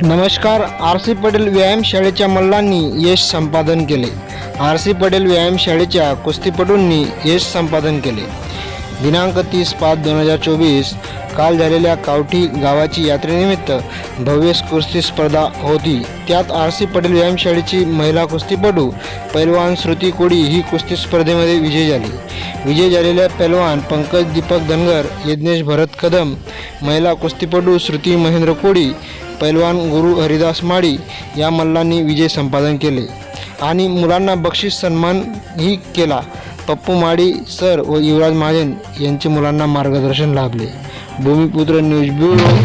नमस्कार. आर.सी. पटेल व्यायामशाळेच्या मल्लांनी यश संपादन केले. आर.सी. पटेल व्यायामशाळेच्या कुस्तीपटूंनी यश संपादन केले. दिनांक 30/5/2024 काल झालेल्या कावठी गावाची यात्रेनिमित्त भव्य कुस्ती स्पर्धा होती. त्यात आर.सी. पटेल व्यायामशाळेची महिला कुस्तीपटू पैलवान श्रुती कोडी ही कुस्ती स्पर्धेमध्ये विजयी झाली. विजयी झालेल्या पैलवान पंकज दीपक धनगर, यज्ञेश भरत कदम, महिला कुस्तीपटू श्रुती महेंद्र कोडी, पैलवान गुरु हरिदास माळी या मल्लांनी विजय संपादन केले आणि मुलांना बक्षीस सन्मानही केला. पप्पू माळी सर व युवराज महाजन यांचे मुलांना मार्गदर्शन लाभले. भूमिपुत्र न्यूज ब्युरो